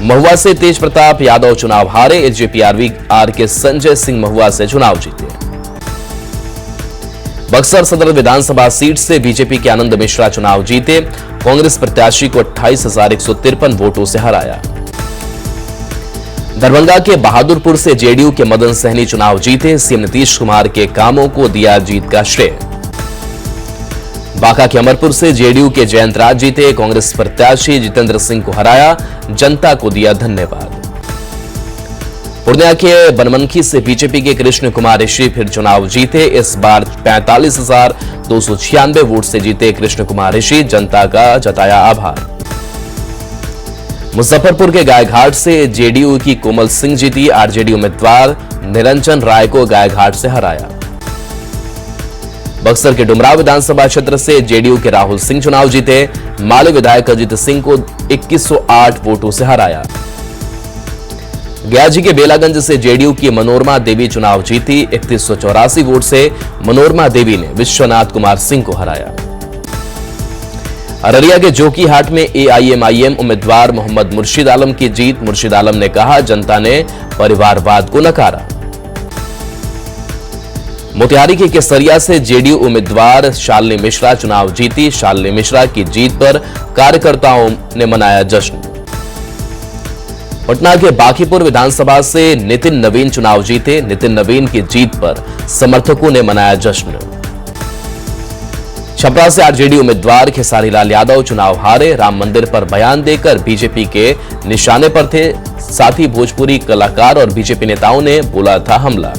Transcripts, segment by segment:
महुआ से तेज प्रताप यादव चुनाव हारे, एलजेपीआर के संजय सिंह महुआ से चुनाव जीते। बक्सर सदर विधानसभा सीट से बीजेपी के आनंद मिश्रा चुनाव जीते, कांग्रेस प्रत्याशी को 28,153 वोटों से हराया। दरभंगा के बहादुरपुर से जेडीयू के मदन सहनी चुनाव जीते, सीएम नीतीश कुमार के कामों को दिया जीत का श्रेय। बांका के अमरपुर से जेडीयू के जयंत राज जीते, कांग्रेस प्रत्याशी जितेंद्र सिंह को हराया, जनता को दिया धन्यवाद। पूर्णिया के बनमनखी से बीजेपी के कृष्ण कुमार ऋषि फिर चुनाव जीते, इस बार 45,296 वोट से जीते कृष्ण कुमार ऋषि, जनता का जताया आभार। मुजफ्फरपुर के गायघाट से जेडीयू की कोमल सिंह जीती, आरजेडी उम्मीदवार निरंजन राय को गायघाट से हराया। बक्सर के डुमराव विधानसभा क्षेत्र से जेडीयू के राहुल सिंह चुनाव जीते, माले विधायक अजीत सिंह को 2108 वोटों से हराया। गयाजी के बेलागंज से जेडीयू की मनोरमा देवी चुनाव जीती, 3184 वोट से मनोरमा देवी ने विश्वनाथ कुमार सिंह को हराया। अररिया के जोकीहाट में एआईएमआईएम उम्मीदवार मोहम्मद मुर्शिद आलम की जीत, मुर्शिद आलम ने कहा जनता ने परिवारवाद को नकारा। मोतिहारी के केसरिया से जेडीयू उम्मीदवार शालिनी मिश्रा चुनाव जीती, शालिनी मिश्रा की जीत पर कार्यकर्ताओं ने मनाया जश्न। पटना के बांकीपुर विधानसभा से नितिन नवीन चुनाव जीते, नितिन नवीन की जीत पर समर्थकों ने मनाया जश्न। छपरा से आरजेडी उम्मीदवार खेसारी लाल यादव चुनाव हारे, राम मंदिर पर बयान देकर बीजेपी के निशाने पर थे, साथ ही भोजपुरी कलाकार और बीजेपी नेताओं ने बोला था हमला।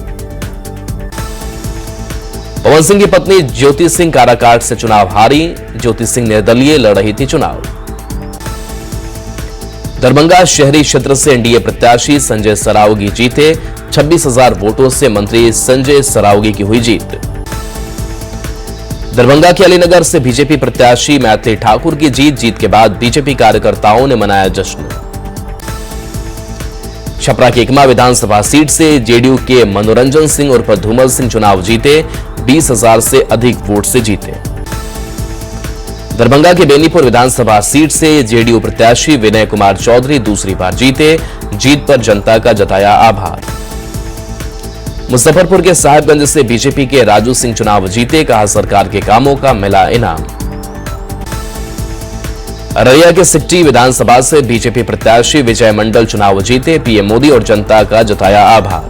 पवन सिंह की पत्नी ज्योति सिंह काराकाट से चुनाव हारी, ज्योति सिंह निर्दलीय लड़ रही थी चुनाव। दरभंगा शहरी क्षेत्र से एनडीए प्रत्याशी संजय सरावगी जीते, 26,000 वोटों से मंत्री संजय सरावगी की हुई जीत। दरभंगा के अलीनगर से बीजेपी प्रत्याशी मैथिली ठाकुर की जीत के बाद बीजेपी कार्यकर्ताओं ने मनाया जश्न। छपरा की एकमा विधानसभा सीट से जेडीयू के मनोरंजन सिंह उर्फ धूमल सिंह चुनाव जीते, 20,000 से अधिक वोट से जीते। दरभंगा के बेनीपुर विधानसभा सीट से जेडीयू प्रत्याशी विनय कुमार चौधरी दूसरी बार जीते, जीत पर जनता का जताया आभार। मुजफ्फरपुर के साहिबगंज से बीजेपी के राजू सिंह चुनाव जीते, कहा सरकार के कामों का मिला इनाम। अररिया के सिकटी विधानसभा से बीजेपी प्रत्याशी विजय मंडल चुनाव जीते, पीएम मोदी और जनता का जताया आभार।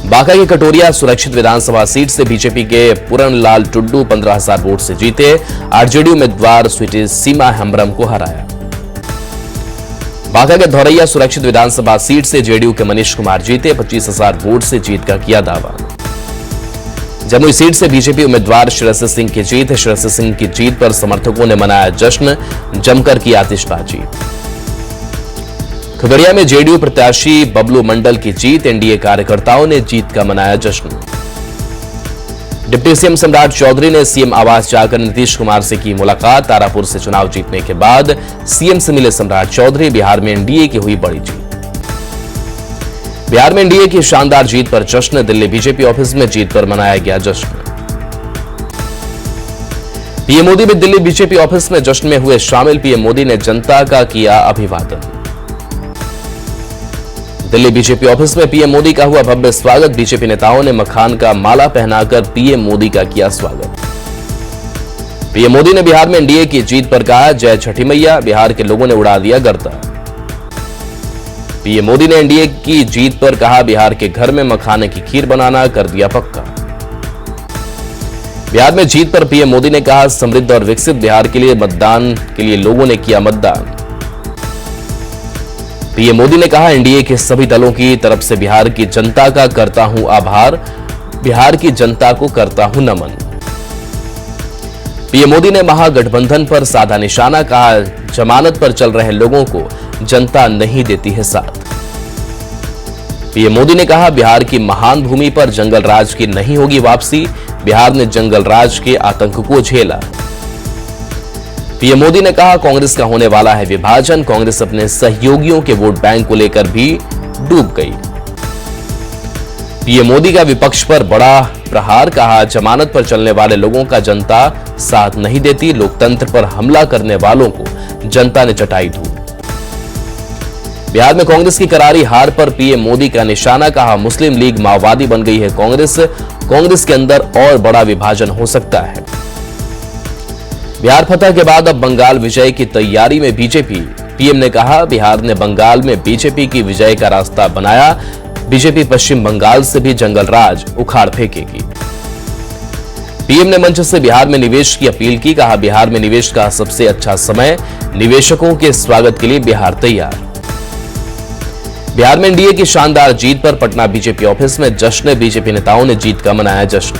बांका के कटोरिया सुरक्षित विधानसभा सीट से बीजेपी के पूरनलाल टुड्डू 15,000 वोट से जीते, आरजेडी उम्मीदवार स्वीटी सीमा हेम्ब्रम को हराया। बांका के धौरैया सुरक्षित विधानसभा सीट से जेडीयू के मनीष कुमार जीते, 25,000 वोट से जीत का किया दावा। जमुई सीट से बीजेपी उम्मीदवार श्रेयसी सिंह की जीत है, श्रेयसी सिंह की जीत पर समर्थकों ने मनाया जश्न, जमकर की आतिशबाजी। खगड़िया में जेडीयू प्रत्याशी बबलू मंडल की जीत, एनडीए कार्यकर्ताओं ने जीत का मनाया जश्न। डिप्टी सीएम सम्राट चौधरी ने सीएम आवास जाकर नीतीश कुमार से की मुलाकात, तारापुर से चुनाव जीतने के बाद सीएम से मिले सम्राट चौधरी, बिहार में एनडीए की हुई बड़ी जीत। बिहार में एनडीए की शानदार जीत पर जश्न, दिल्ली बीजेपी ऑफिस में जीत पर मनाया गया जश्न। पीएम मोदी भी दिल्ली बीजेपी ऑफिस में जश्न में हुए शामिल, पीएम मोदी ने जनता का किया अभिवादन। दिल्ली बीजेपी ऑफिस में पीएम मोदी का हुआ भव्य स्वागत, बीजेपी नेताओं ने मखान का माला पहनाकर पीएम मोदी का किया स्वागत। पीएम मोदी ने बिहार में एनडीए की जीत पर कहा जय छठी मैया, बिहार के लोगों ने उड़ा दिया गर्दा। पीएम मोदी ने एनडीए की जीत पर कहा बिहार के घर में मखाने की खीर बनाना कर दिया पक्का। बिहार में जीत पर पीएम मोदी ने कहा समृद्ध और विकसित बिहार के लिए मतदान के लिए लोगों ने किया मतदान। पीएम मोदी ने कहा एनडीए के सभी दलों की तरफ से बिहार की जनता का करता हूं आभार, बिहार की जनता को करता हूं नमन। पीएम मोदी ने महागठबंधन पर साधा निशाना, कहा जमानत पर चल रहे लोगों को जनता नहीं देती है साथ। पीएम मोदी ने कहा बिहार की महान भूमि पर जंगल राज की नहीं होगी वापसी, बिहार ने जंगल राज के आतंक को झेला। पीएम मोदी ने कहा कांग्रेस का होने वाला है विभाजन, कांग्रेस अपने सहयोगियों के वोट बैंक को लेकर भी डूब गई। पीएम मोदी का विपक्ष पर बड़ा प्रहार, कहा जमानत पर चलने वाले लोगों का जनता साथ नहीं देती, लोकतंत्र पर हमला करने वालों को जनता ने चटाई धूल। बिहार में कांग्रेस की करारी हार पर पीएम मोदी का निशाना, कहा मुस्लिम लीग माओवादी बन गई है कांग्रेस के अंदर और बड़ा विभाजन हो सकता है। बिहार फतह के बाद अब बंगाल विजय की तैयारी में बीजेपी, पीएम ने कहा बिहार ने बंगाल में बीजेपी की विजय का रास्ता बनाया, बीजेपी पश्चिम बंगाल से भी जंगल राज उखाड़ फेंकेगी। पीएम ने मंच से बिहार में निवेश की अपील की, कहा बिहार में निवेश का सबसे अच्छा समय, निवेशकों के स्वागत के लिए बिहार तैयार। बिहार में एनडीए की शानदार जीत पर पटना बीजेपी ऑफिस में जश्न, बीजेपी नेताओं ने जीत का मनाया जश्न।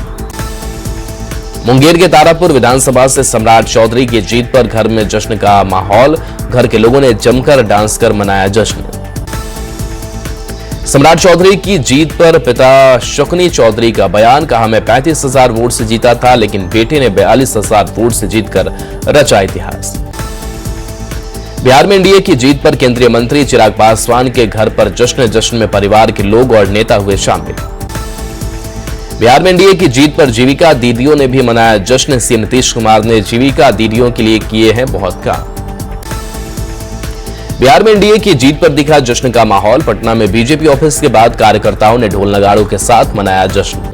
मुंगेर के तारापुर विधानसभा से सम्राट चौधरी की जीत पर घर में जश्न का माहौल, घर के लोगों ने जमकर डांस कर मनाया जश्न। सम्राट चौधरी की जीत पर पिता शुकनी चौधरी का बयान, कहा मैं 35,000 वोट से जीता था लेकिन बेटे ने 42,000 वोट से जीतकर रचा इतिहास। बिहार में एनडीए की जीत पर केंद्रीय मंत्री चिराग पासवान के घर पर जश्न में परिवार के लोग और नेता हुए शामिल। बिहार में एनडीए की जीत पर जीविका दीदियों ने भी मनाया जश्न, सीएम नीतीश कुमार ने जीविका दीदियों के लिए किए हैं बहुत काम। बिहार में एनडीए की जीत पर दिखा जश्न का माहौल, पटना में बीजेपी ऑफिस के बाद कार्यकर्ताओं ने ढोल नगाड़ों के साथ मनाया जश्न।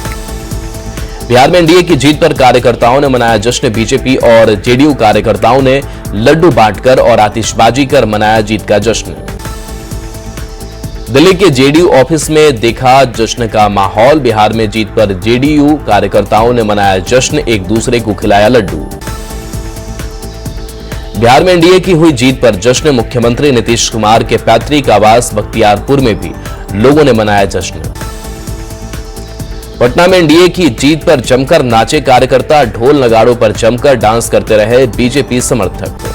बिहार में एनडीए की जीत पर कार्यकर्ताओं ने मनाया जश्न, बीजेपी और जेडीयू कार्यकर्ताओं ने लड्डू बांटकर और आतिशबाजी कर मनाया जीत का जश्न। दिल्ली के जेडीयू ऑफिस में देखा जश्न का माहौल, बिहार में जीत पर जेडीयू कार्यकर्ताओं ने मनाया जश्न, एक दूसरे को खिलाया लड्डू। बिहार में एनडीए की हुई जीत पर जश्न, मुख्यमंत्री नीतीश कुमार के पैतृक आवास बख्तियारपुर में भी लोगों ने मनाया जश्न। पटना में एनडीए की जीत पर जमकर नाचे कार्यकर्ता, ढोल नगाड़ों पर जमकर डांस करते रहे बीजेपी समर्थक।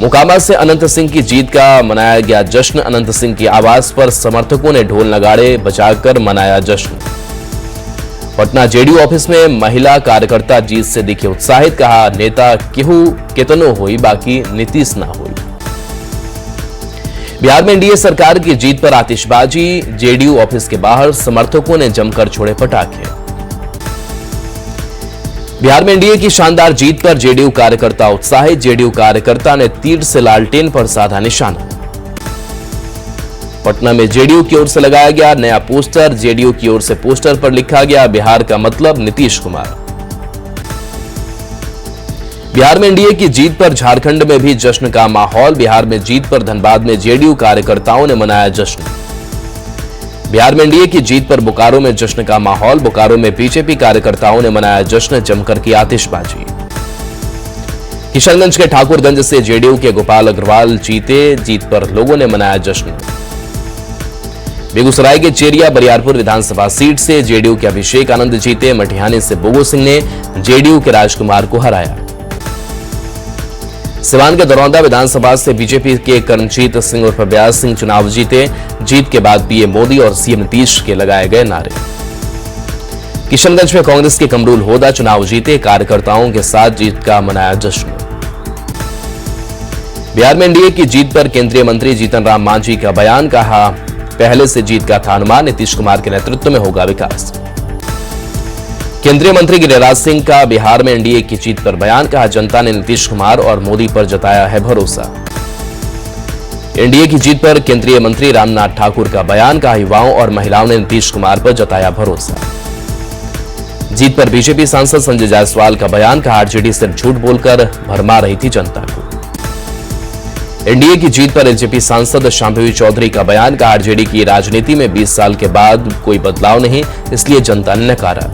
मोकामा से अनंत सिंह की जीत का मनाया गया जश्न, अनंत सिंह की आवास पर समर्थकों ने ढोल नगाड़े बजाकर मनाया जश्न। पटना जेडीयू ऑफिस में महिला कार्यकर्ता जीत से दिखे उत्साहित, कहा नेता केहू केतनो होई बाकी नीतीश ना होई। बिहार में एनडीए सरकार की जीत पर आतिशबाजी, जेडीयू ऑफिस के बाहर समर्थकों ने जमकर छोड़े पटाखे। बिहार में एनडीए की शानदार जीत पर जेडीयू कार्यकर्ता उत्साहित, जेडीयू कार्यकर्ता ने तीर से लालटेन पर साधा निशाना। पटना में जेडीयू की ओर से लगाया गया नया पोस्टर, जेडीयू की ओर से पोस्टर पर लिखा गया बिहार का मतलब नीतीश कुमार। बिहार में एनडीए की जीत पर झारखंड में भी जश्न का माहौल, बिहार में जीत पर धनबाद में जेडीयू कार्यकर्ताओं ने मनाया जश्न। बिहार में एनडीए की जीत पर बोकारो में जश्न का माहौल, बोकारो में बीजेपी कार्यकर्ताओं ने मनाया जश्न, जमकर की आतिशबाजी। किशनगंज के ठाकुरगंज से जेडीयू के गोपाल अग्रवाल जीते, जीत पर लोगों ने मनाया जश्न। बेगूसराय के चेरिया बरियारपुर विधानसभा सीट से जेडीयू के अभिषेक आनंद जीते, मटिहानी से बोगो सिंह ने जेडीयू के राजकुमार को हराया। सिवान के दरौंदा विधानसभा से बीजेपी के कर्मजीत सिंह उर्फ व्यास सिंह चुनाव जीते, जीत के बाद पीएम मोदी और सीएम नीतीश के लगाए गए नारे। किशनगंज में कांग्रेस के कमरुल होदा चुनाव जीते, कार्यकर्ताओं के साथ जीत का मनाया जश्न। बिहार में एनडीए की जीत पर केंद्रीय मंत्री जीतन राम मांझी का बयान, कहा पहले से जीत का था अनुमान, नीतीश कुमार के नेतृत्व में होगा विकास। केंद्रीय मंत्री गिरिराज सिंह का बिहार में एनडीए की जीत पर बयान, कहा जनता ने नीतीश कुमार और मोदी पर जताया है भरोसा। एनडीए की जीत पर केंद्रीय मंत्री रामनाथ ठाकुर का बयान, कहा युवाओं और महिलाओं ने नीतीश कुमार पर जताया भरोसा। जीत पर बीजेपी सांसद संजय जायसवाल का बयान, कहा आरजेडी सिर्फ झूठ बोलकर भरमा रही थी जनता को। एनडीए की जीत पर एलजेपी सांसद शांभवी चौधरी का बयान, कहा आरजेडी की राजनीति में 20 साल के बाद कोई बदलाव नहीं, इसलिए जनता ने नकारा।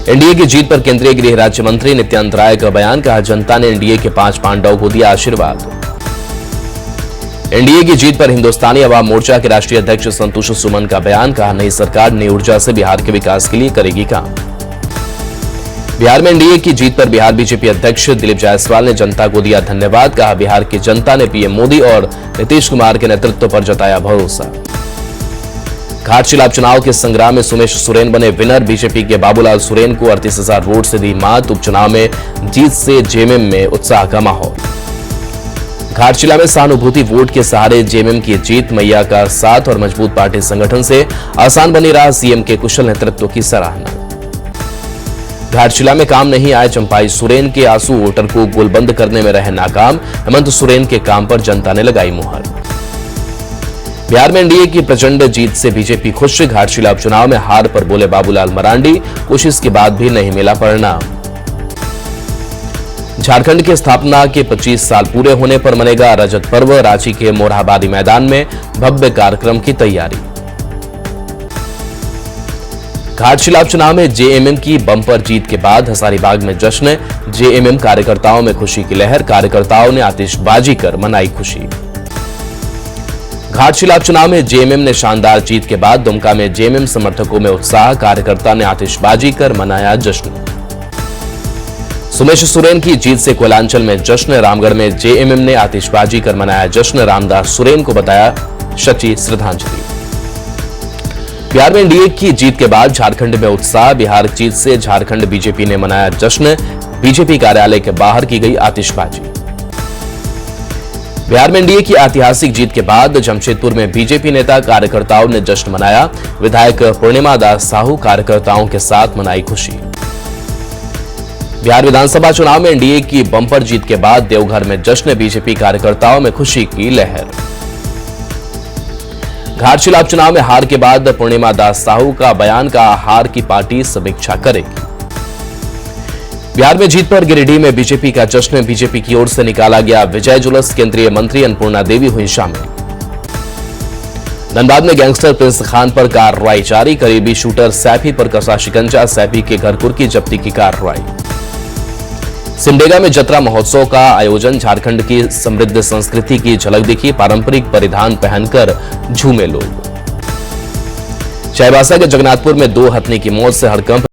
एनडीए की जीत पर केंद्रीय गृह राज्य मंत्री नित्यानंद राय का बयान, कहा जनता ने एनडीए के 5 पांडवों को दिया आशीर्वाद। एनडीए की जीत पर हिंदुस्तानी अवाम मोर्चा के राष्ट्रीय अध्यक्ष संतोष सुमन का बयान, कहा नई सरकार नई ऊर्जा से बिहार के विकास के लिए करेगी काम। बिहार में एनडीए की जीत पर बिहार बीजेपी अध्यक्ष दिलीप जायसवाल ने जनता को दिया धन्यवाद, कहा बिहार की जनता ने पीएम मोदी और नीतीश कुमार के नेतृत्व पर जताया भरोसा। घाटशिला चुनाव के संग्राम में सुमेश सोरेन बने विनर, बीजेपी के बाबूलाल सोरेन को 38,000 वोट से दी मात, उपचुनाव में जीत से जेएमएम में उत्साह का माहौल। घाटशिला में सहानुभूति वोट के सहारे जेएमएम की जीत, मैया का साथ और मजबूत पार्टी संगठन से आसान बनी रहा सीएम के कुशल नेतृत्व की सराहना। घाटशिला में काम नहीं आए चंपाई सोरेन के आंसू, वोटर को गोलबंद करने में रहे नाकाम। हेमंत सोरेन के काम पर जनता ने लगाई मुहर। बिहार में एनडीए की प्रचंड जीत से बीजेपी खुश। घाटशिला उपचुनाव में हार पर बोले बाबूलाल मरांडी, कोशिश के बाद भी नहीं मिला परिणाम। झारखंड की स्थापना के 25 साल पूरे होने पर मनेगा रजत पर्व। रांची के मोरहाबादी मैदान में भव्य कार्यक्रम की तैयारी। घाटशिला उपचुनाव में जेएमएम की बम्पर जीत के बाद हजारीबाग में जश्न। जेएमएम कार्यकर्ताओं में खुशी की लहर। कार्यकर्ताओं ने आतिशबाजी कर मनाई खुशी। घाटशिला उपचुनाव में जेएमएम ने शानदार जीत के बाद दुमका में जेएमएम समर्थकों में उत्साह। कार्यकर्ता ने आतिशबाजी कर मनाया जश्न। सुमेश सोरेन की जीत से कोयलांचल में जश्न। रामगढ़ में जेएमएम ने आतिशबाजी कर मनाया जश्न। रामदास सोरेन को बताया सच्ची श्रद्धांजलि। बिहार में एनडीए की जीत के बाद झारखंड में उत्साह। बिहार जीत से झारखंड बीजेपी ने मनाया जश्न। बीजेपी कार्यालय के बाहर की गई आतिशबाजी। बिहार में एनडीए की ऐतिहासिक जीत के बाद जमशेदपुर में बीजेपी नेता कार्यकर्ताओं ने जश्न मनाया। विधायक पूर्णिमा दास साहू कार्यकर्ताओं के साथ मनाई खुशी। बिहार विधानसभा चुनाव में एनडीए की बम्पर जीत के बाद देवघर में जश्न। बीजेपी कार्यकर्ताओं में खुशी की लहर। घाटशिला उपचुनाव में हार के बाद पूर्णिमा दास साहू का बयान का हार की पार्टी समीक्षा करेगी। बिहार में जीत पर गिरिडीह में बीजेपी का जश्न। बीजेपी की ओर से निकाला गया विजय जुलूस। केंद्रीय मंत्री अन्नपूर्णा देवी हुई शामिल। धनबाद में गैंगस्टर प्रिंस खान पर कार्रवाई जारी। करीबी शूटर सैफी पर कसा शिकंजा। सैफी के घर कुर्की जब्ती की कार्रवाई। सिमडेगा में जतरा महोत्सव का आयोजन। झारखंड की समृद्ध संस्कृति की झलक दिखी। पारंपरिक परिधान पहनकर झूमे लोग। चाईबासा के जगन्नाथपुर में 2 हथनी की मौत से हड़कंप।